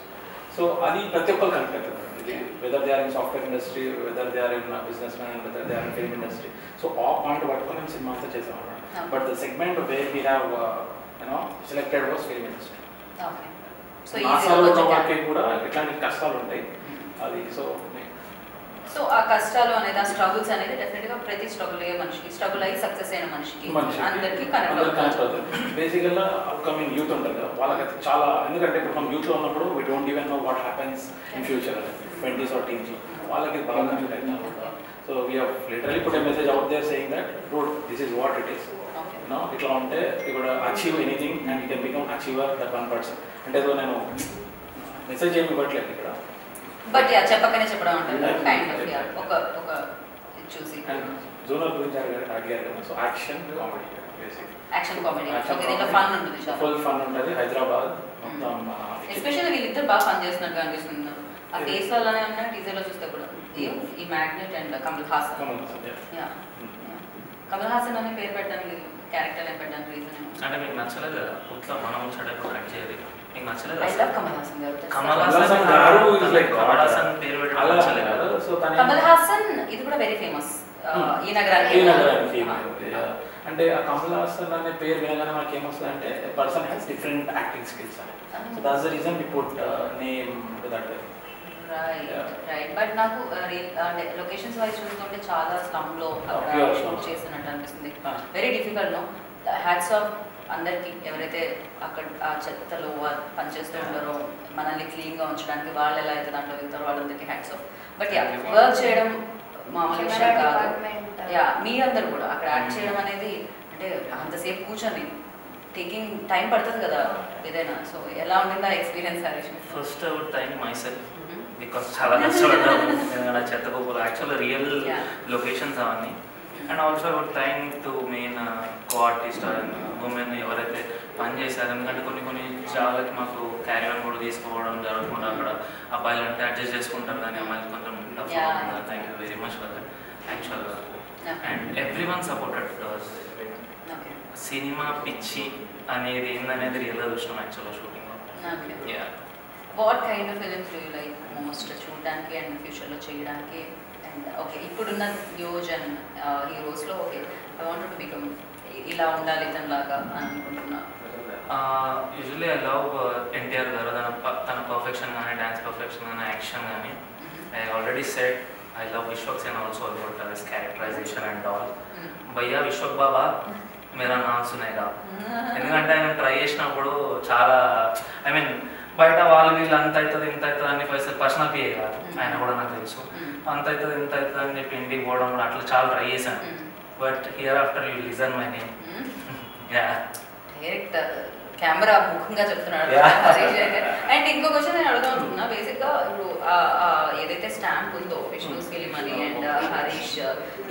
So అది ప్రతి ఒక్కరు కనెక్ట్ అవుతుంది ఇది, whether they are in software industry, whether they are in businessman, whether they are in film industry. So ఆ point పట్టుకొని మేము cinema అంతా చేసాం అన్నమాట. But the segment where we have selected was film industry. నా సార్లు వారికి కూడా ఇట్లాంటి కష్టాలు ఉంటాయి అది. సో ఆ కష్టాలు అనేది, ఆ స్ట్రగుల్స్ అనేది డెఫినెట్గా ప్రతి స్ట్రగుల్ అయ్యే మనిషికి, స్ట్రగుల్ అయ్యి సక్సెస్ అయిన మనిషికి అందరికీ కనెక్ట్ అవుతుంది. బేసికల్గా అప్కమింగ్ యూత్ ఉంటుంది కదా వాళ్ళకి చాలా, ఎందుకంటే ఇప్పుడు మనం యూత్లో ఉన్నప్పుడు we don't even know what happens in future 20s or teens, వాళ్ళకి బాగా కనెక్ట్ అవుతాం. So we have literally put a message out there saying that dude this is what it is. ఇట్లా ఉంటే ఇప్పుడు achieve anything and you can become achiever that 1%. అంటే నేను message ఏమి ఇవ్వట్లేదు ఇక్కడ, బట్ చెప్పకనే చెప్పడం ఉంటుంది కైండ్ ఆఫ్ ఒక చూసి జోనల్ గురించి అడిగారు కదా. So action comedy, action comedy, దీంట్లో ఫన్ ఉంటుంది, ఫుల్ ఫన్ ఉంటుంది. హైదరాబాద్ మొత్తం ఎస్పెషల్లీ వీళ్ళిద్దరు బాగా ఫన్ చేస్తున్నట్టు అనిపిస్తుంది. ఆ కేసు వల్లనే ఉన్నా టీజర్లో చూస్తే కూడా ఈ మ్యాగ్నెట్ అండ్ కమల్ హాసన్. కమల్ హాసన్ అనే పేరు పెట్టడానికి, క్యారెక్టర్ అని పెట్టడానికి రీజన్ అంటే మీకు నచ్చలేదు కదా ఉత్సవ మనం సడన్ యాక్ట్ చేయాలి, మీకు నచ్చలేదు? ఐ లవ్ కమల్ హాసన్ గారు. కమల్ హాసన్ పేరు పెట్టడం నచ్చలేదు కదా. సో కమల్ హాసన్ ఇది కూడా వెరీ ఫేమస్ ఈ నగరానికి. అంటే ఆ కమల్ హాసన్ అనే పేరు వినగానే మనకి ఏమొస్తుంది అంటే person has different acting skills అని. So that's the reason we put name to that way. Right but నాకు అంటే లొకేషన్స్ వైజ్ చూస్తుంటే చాలా స్లమ్లో షూట్ చేసినట్టు అనిపిస్తుంది. Very difficult. No hats off అందరికీ ఎవరైతే అక్కడ ఆ చెత్తలో పనిచేస్తూ ఉంటారో, మనల్ని క్లీన్గా ఉంచడానికి వాళ్ళు ఎలా అయితే దాంట్లో వెళ్తారో వాళ్ళందరికీ hats off. But yeah work చేయడం మామూలు విషయం కాదు. యా మీ అందరు కూడా అక్కడ యాక్ట్ చేయడం అనేది అంటే అంతసేపు కూర్చొని టేకింగ్ టైం పడుతుంది కదా ఏదైనా. సో ఎలా ఉండింది ఆ experience Harish? First I would thank myself because చాలా కష్టపడ్డాము. ఎందుకంటే చెత్త గోపులు యాక్చువల్ రియల్ లొకేషన్స్ అవన్నీ. And also I would thank to main co artist and women ఎవరైతే పని చేశారు. ఎందుకంటే కొన్ని చాలాకి మాకు క్యారీ ఆన్ కూడా తీసుకోవడం జరుగుతుంది. అక్కడ అబ్బాయిలు అంటే అడ్జస్ట్ చేసుకుంటారు కానీ అమ్మాయిలు కొంచెం tough. Thank you very much for that యాక్చువల్గా. And every one supported. Cinema పిచ్చి అనేది ఏందనేది రియల్గా చూసినాం యాక్చువల్గా షూటింగ్లో. What kind of films do you like most చూడడానికి అండ్ ఫ్యూచర్లో చేయడానికి? అండ్ ఓకే ఇప్పుడున్న న్యూజన్ హీరోస్లో okay I want to become ఇలా ఉండాలి తనలాగా అని అనుకుంటున్నా. యూజువల్లీ ఐ లవ్ ఎన్టీఆర్ గారు. తన పర్ఫెక్షన్ కానీ, డ్యాన్స్ పర్ఫెక్షన్ కానీ, యాక్షన్ కానీ. I already said I love Vishwak Sen also about his characterization and all. భయ్యా విశ్వక్ బాబా మేరా నామ్ సునేగా. ఎందుకంటే ఆయన ట్రై చేసినప్పుడు చాలా ఐ మీన్ బయట వాళ్ళు వీళ్ళు అంత అవుతుంది ఇంత అవుతుంది అన్ని పైసలు పర్సనల్ పే కాదు. ఆయన కూడా నాకు తెలుసు అంత అవుతుంది ఇంత అవుతుంది అని చెప్పి ఇంటికి పోవడం కూడా అట్లా చాలా ట్రై చేశాను. But here after you listen my name. Direct camera ముఖంగా చెప్తున్నాడు. అండ్ ఇంకో క్వశ్చన్ నేను అడుగుతా ఉంటున్నా. బేసిక్గా ఇప్పుడు ఏదైతే స్టాంప్ ఉందో విష్ణుస్ ఫిలిం అని అండ్ హరీష్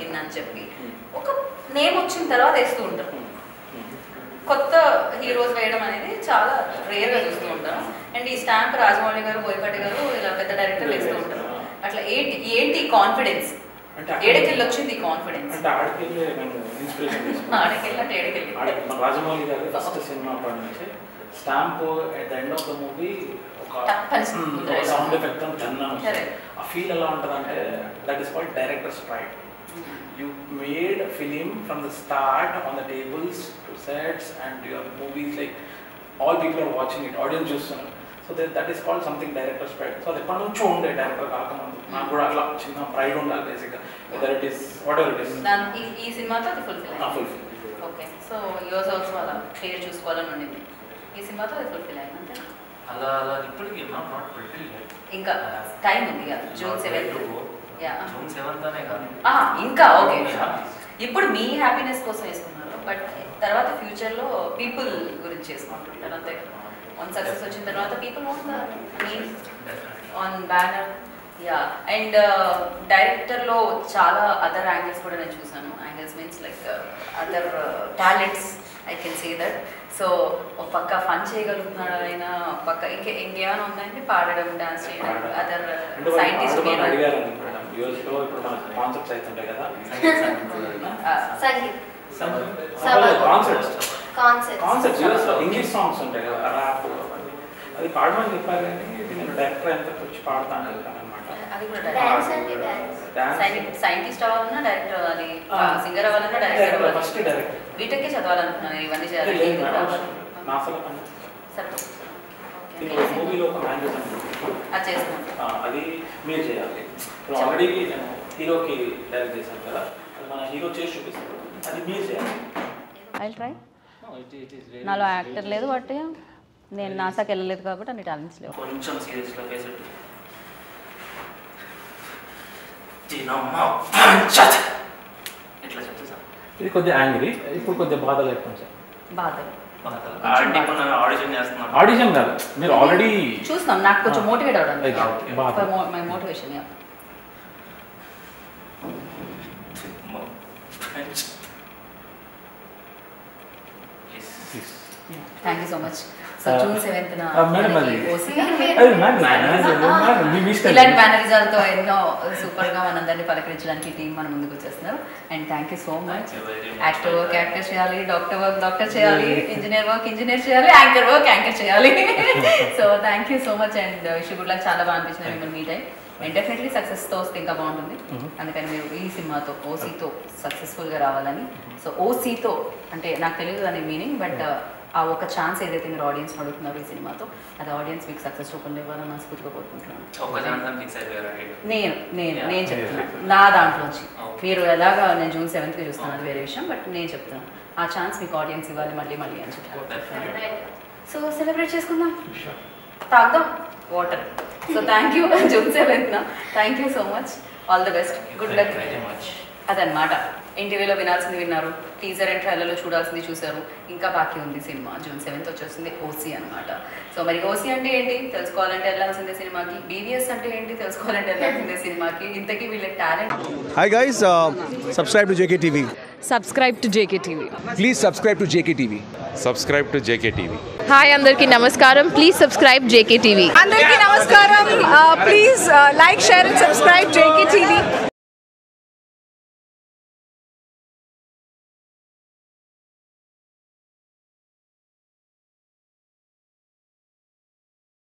ఇన్ అని చెప్పి ఒక నేమ్ వచ్చిన తర్వాత వేస్తూ ఉంటారు. కొత్త హీరోస్ వేయడం అనేది చాలా రేర్గా చూస్తూ ఉంటాను. అండ్ ఈ స్టాంప్ రాజమౌళి గారు, బోయపాటి గారు ఇలా పెద్ద డైరెక్టర్లు వేస్తూ ఉంటారు. అట్లా ఏంటి కాన్ఫిడెన్స్? ఏడకెళ్ళి వచ్చింది కాన్ఫిడెన్స్? అంటే ఆడకెళ్ళి నేను ఇన్స్పిరేషన్ తీసుకున్నాను. ఆడకెళ్ళి అంటే ఏడకెళ్ళి రాజమౌళి గారు ఫస్ట్ సినిమా అప్పటి నుంచి stamp at the end of the movie ఒక సౌండ్ ఎఫెక్ట్ ఆ ఫీల్ ఎలా ఉంటుంది అంటే that is called directors pride. You made a film from the start on the tables to sets and your movies like all people are watching it, audience చూస్తున్నారు. So that is called something director's pride. So అది ఎప్పటి నుంచో ఉండే director కాకముందు నాకు కూడా అట్లా చిన్న ప్రైడ్ ఉండాలి బేసిక్గా. Whether it is what ever it is. ఈ సినిమాతో అది fulfil. Okay so yours also అలా క్లియర్ చూసుకోవాలని ఉండింది. ఈ సినిమాతో అది ఫుల్ఫిల్ అయింది అంతే. అలా ఇప్పటికీ నాట్ ఫుల్ఫిల్ ఇంకా టైం ఉంది కదా June 7th. June 7th అనే కాదు ఇంకా ఓకే. ఇప్పుడు మీ హ్యాపీనెస్ కోసం వేసుకున్నారు బట్ తర్వాత ఫ్యూచర్లో పీపుల్ గురించి చేసుకుంటుంటారు అంతే. వన్ సక్సెస్ వచ్చిన తర్వాత people on banner. Yeah and డైరెక్టర్లో చాలా అదర్ యాంగిల్స్ కూడా నేను చూసాను. Angles means like other talents I can see that. So ఒక పక్క ఫన్ చేయగలుగుతున్నాడు ఆయన, పక్క ఇంకేమైనా ఉందంటే పాడడం, డాన్స్ చేయడం, అదర్ సైంటిస్ట్ యూఎస్లో ఇప్పుడు మనకు కాన్సెప్ట్స్ అవుతుంటాయి కదా సంగీత్ కాన్సెప్ట్స్ కాన్సెప్ట్ యూఎస్లో ఇంగ్లీష్ సాంగ్స్ ఉంటాయి కదా ర్యాప్ అది పాడమని చెప్పారు కానీ ఇది నేను డైరెక్టర్ ఎంత వచ్చి పాడతాను వెళ్తాను అనమాట. అది కూడా సైంటిస్ట్ అవ్వాలన్నా డైరెక్టర్ అవ్వాలి, సింగర్ అవ్వాలన్నా డైరెక్టర్ అవ్వాలి. ఫస్ట్ డైరెక్టర్ బీటెక్కే చదవాలనుకున్నాను ఇవన్నీ చేయాలి. నాసల పని సరే మూవీలో ఒక మ్యాన్యుజం అది చేస్తున్నాను. అది మీరు చేయాలి. ఇప్పుడు ఆల్రెడీ నేను హీరోకి డైరెక్ట్ చేశాను కదా, అది మన హీరో చేసి చూపిస్తాను, అది మీరు చేయాలి. I try. నాలో యాక్టర్ లేదు బట్ నేను నాసాకి వెళ్ళలేదు కాబట్టి అన్ని టాలెంట్స్ లేవు. కొంచెం సీరియస్గా ఫేస్ ఎట్లా చెప్తా సార్? ఇది కొద్దిగా యాంగ్రీ, ఇప్పుడు కొద్దిగా బాధ చెప్తాను సార్. బాధలు ఆడిషన్ చేస్తున్నాను. ఆడిషన్ కాదు, మీరు ఆల్రెడీ చూస్తాం, నాకు కొంచెం మోటివేట్ అవడానికి బాధ. My motivation. Thank you so much. So June 7th madam అది ఇలాంటి మేనరిజాలతో ఎన్నో సూపర్ గా మనందరినీ పలకరించడానికి టీం మన ముందుకు వచ్చేస్తున్నారు. And thank you so much. Actor work actor చేయాలి, డాక్టర్ వర్క్ డాక్టర్ చేయాలి, ఇంజనీర్ వర్క్ ఇంజనీర్ చేయాలి, యాంకర్ వర్క్ యాంకర్ చేయాలి. So thank you so much and wish good luck. చాలా బాగా అనిపించింది మిమ్మల్ని మీట్ అయ్యి. అండ్ డెఫినెట్లీ సక్సెస్తో వస్తే ఇంకా బాగుంటుంది. అందుకని మీరు ఈ సినిమాతో ఓసీతో సక్సెస్ఫుల్గా రావాలని. సో ఓసీతో అంటే నాకు తెలియదు దాని మీనింగ్, బట్ ఆ ఒక ఛాన్స్ ఏదైతే మీరు ఆడియన్స్ అడుగుతున్నారు ఈ సినిమాతో, అది ఆడియన్స్ మీకు సక్సెస్ రూపంలో ఇవ్వాలని మనస్ఫూర్తిగా కోరుకుంటున్నాను. నేను చెప్తున్నాను నా దాంట్లోంచి. మీరు ఎలాగా నేను జూన్ 7th చూస్తున్నాను అది వేరే విషయం, బట్ నేను చెప్తున్నాను ఆ ఛాన్స్ మీకు ఆడియన్స్ ఇవ్వాలి మళ్ళీ మళ్ళీ అని చెప్తాను. సో సెలబ్రేట్ చేసుకుందాం, తాగుదాం water. So thank you June 7th. Thank you so much, all the best, good luck. అదనమాట ఇంటర్వ్యూలో వినాల్సింది విన్నారు, టీజర్ అండ్ ట్రైలర్లో చూడాల్సింది చూశారు. ఇంకా బాకీ ఉంది సినిమా, జూన్ 7th వచ్చేస్తుంది ఓసీ అనమాట. సో మరి ఓసీ అంటే ఏంటి తెలుసుకోవాలంటే వెళ్ళాల్సిందే సినిమాకి, బీవీఎస్ అంటే ఏంటి తెలుసుకోవాలంటే వెళ్ళాల్సిందే సినిమాకి. ఇంతకీ వీళ్ళ talent. Hi guys, subscribe to JKTV. Subscribe to JKTV. Please subscribe to JKTV. Subscribe to JKTV. Hi, Andarki Namaskaram. Please subscribe JKTV. Andarki Namaskaram. Please like, share and subscribe JKTV.